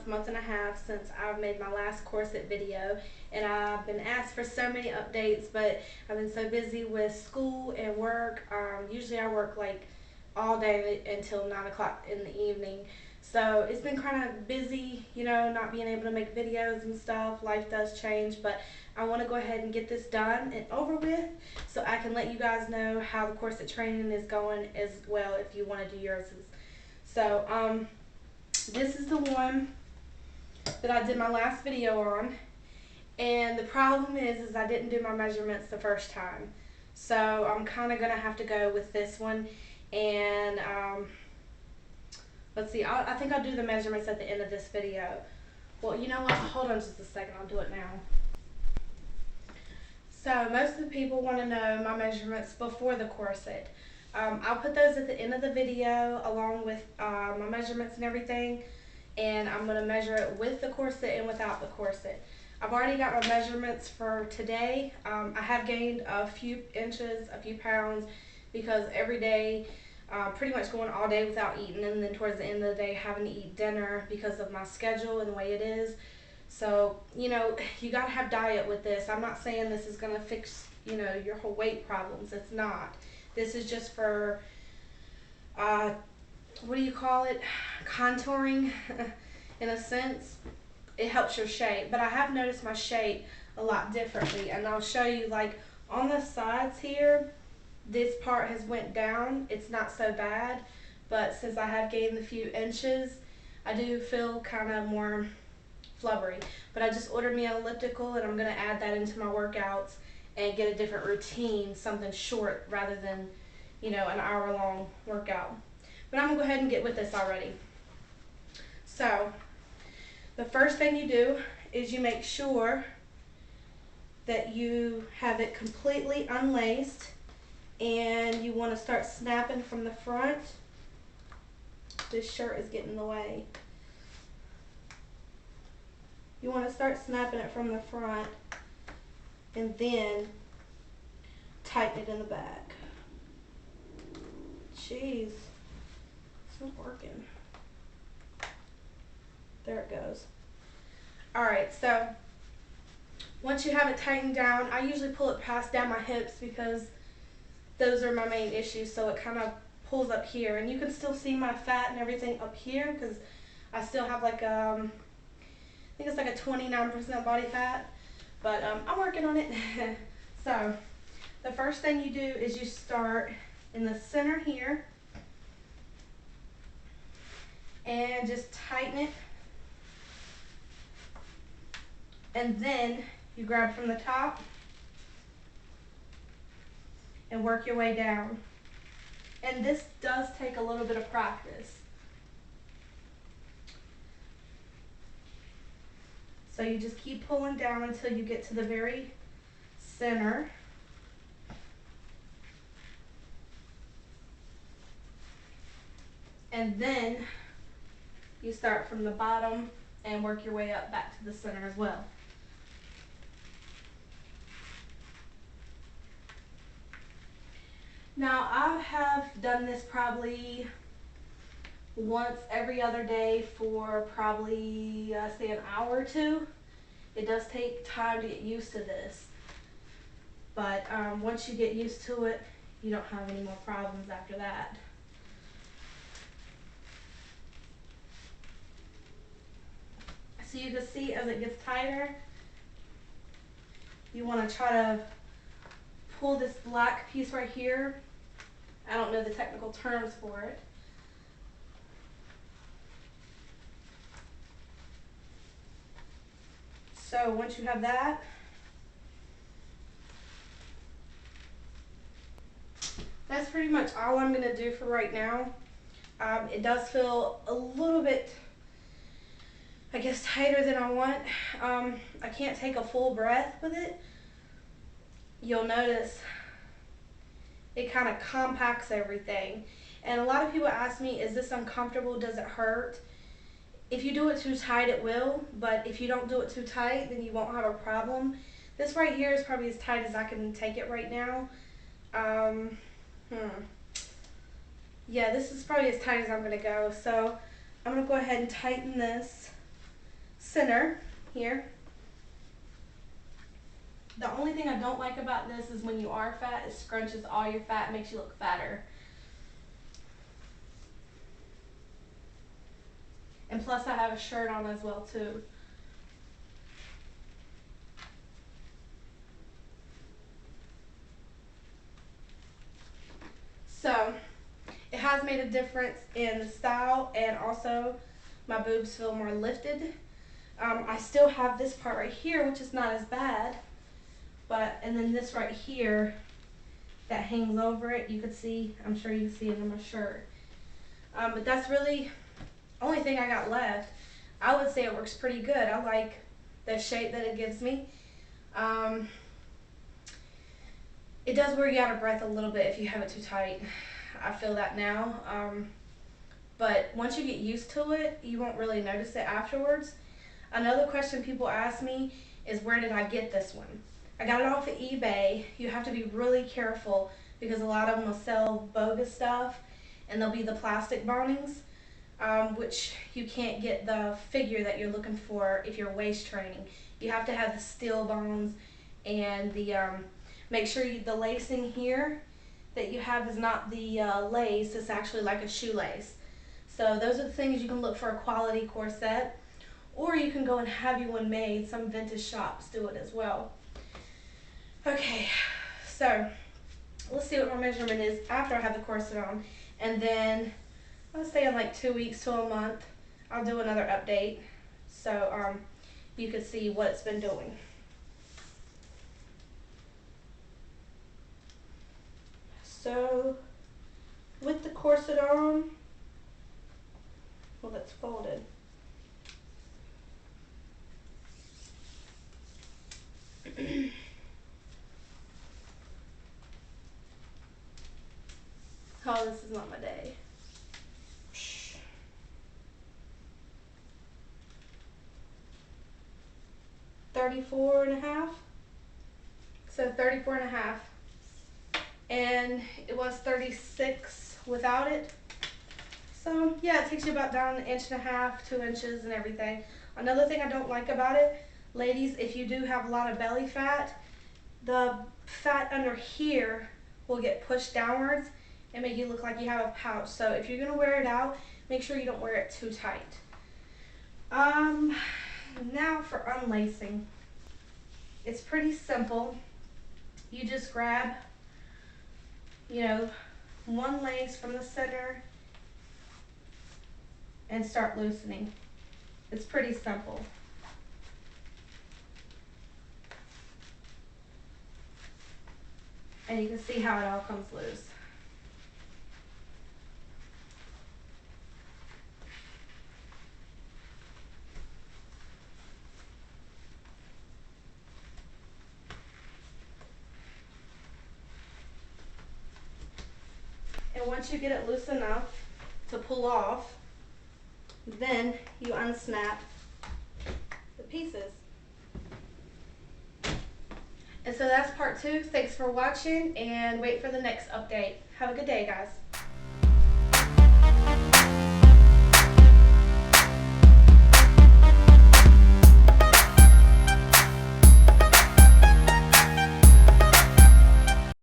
month and a half since I've made my last corset video, and I've been asked for so many updates, but I've been so busy with school and work. Usually I work like all day until 9 o'clock in the evening. So it's been kind of busy, you know, not being able to make videos and stuff. Life does change, but I want to go ahead and get this done and over with so I can let you guys know how the corset training is going as well if you want to do yours. So this is the one that I did my last video on, and the problem is I didn't do my measurements the first time. So I'm kind of going to have to go with this one, and let's see, I think I'll do the measurements at the end of this video. Well, you know what, hold on just a second, I'll do it now. So most of the people want to know my measurements before the corset. I'll put those at the end of the video along with my measurements and everything, and I'm going to measure it with the corset and without the corset. I've already got my measurements for today. I have gained a few inches, a few pounds, because every day, pretty much going all day without eating, and then towards the end of the day having to eat dinner because of my schedule and the way it is. So, you know, you got to have diet with this. I'm not saying this is going to fix, you know, your whole weight problems. It's not. This is just for, what do you call it? Contouring, in a sense. It helps your shape. But I have noticed my shape a lot differently. And I'll show you, like, on the sides here, this part has went down. It's not so bad. But since I have gained a few inches, I do feel kind of more flubbery. But I just ordered me an elliptical, and I'm going to add that into my workouts and get a different routine, something short rather than, you know, an hour-long workout. But I'm going to go ahead and get with this already. So, the first thing you do is you make sure that you have it completely unlaced, and you want to start snapping from the front. This shirt is getting in the way. You want to start snapping it from the front and then tighten it in the back. Jeez, it's not working. There it goes. Alright, so once you have it tightened down, I usually pull it past down my hips because those are my main issues, so it kind of pulls up here. And you can still see my fat and everything up here because I still have like I think it's like a 29% body fat, but I'm working on it. So the first thing you do is you start in the center here and just tighten it, and then you grab from the top and work your way down. And this does take a little bit of practice. So you just keep pulling down until you get to the very center. And then you start from the bottom and work your way up back to the center as well. Now I have done this probably once every other day for probably, say, an hour or two. It does take time to get used to this, but once you get used to it, you don't have any more problems after that. So you can see as it gets tighter, you want to try to pull this black piece right here. I don't know the technical terms for it. So once you have that, that's pretty much all I'm going to do for right now. It does feel a little bit, I guess, tighter than I want. I can't take a full breath with it. You'll notice it kind of compacts everything. And a lot of people ask me, is this uncomfortable? Does it hurt? If you do it too tight, it will, but if you don't do it too tight, then you won't have a problem. This right here is probably as tight as I can take it right now. Yeah, this is probably as tight as I'm going to go. So I'm going to go ahead and tighten this center here. The only thing I don't like about this is when you are fat, it scrunches all your fat, makes you look fatter. And plus I have a shirt on as well too. So it has made a difference in the style, and also my boobs feel more lifted. I still have this part right here, which is not as bad, and then this right here that hangs over it, you could see, I'm sure you can see it in my shirt. But that's really the only thing I got left. I would say it works pretty good. I like the shape that it gives me. It does wear you out of breath a little bit if you have it too tight. I feel that now. But once you get used to it, you won't really notice it afterwards. Another question people ask me is, where did I get this one? I got it off of eBay. You have to be really careful because a lot of them will sell bogus stuff, and they'll be the plastic bonings, which you can't get the figure that you're looking for if you're waist training. You have to have the steel bones, and the make sure the lacing here that you have is not the lace, it's actually like a shoelace. So those are the things you can look for, a quality corset, or you can go and have you one made. Some vintage shops do it as well. Okay, so let's see what my measurement is after I have the corset on, and then I'll say in like 2 weeks to a month I'll do another update so you can see what it's been doing. So with the corset on, well, it's folded. Oh, this is not my day. 34.5. So 34.5. And it was 36 without it. So yeah, it takes you about down 1.5 inches, 2 inches and everything. Another thing I don't like about it, ladies, if you do have a lot of belly fat, the fat under here will get pushed downwards and make you look like you have a pouch. So if you're gonna wear it out, make sure you don't wear it too tight. Now for unlacing. It's pretty simple. You just grab, one lace from the center and start loosening. It's pretty simple. And you can see how it all comes loose. And once you get it loose enough to pull off, then you unsnap the pieces. And so that's part 2. Thanks for watching, and wait for the next update. Have a good day, guys.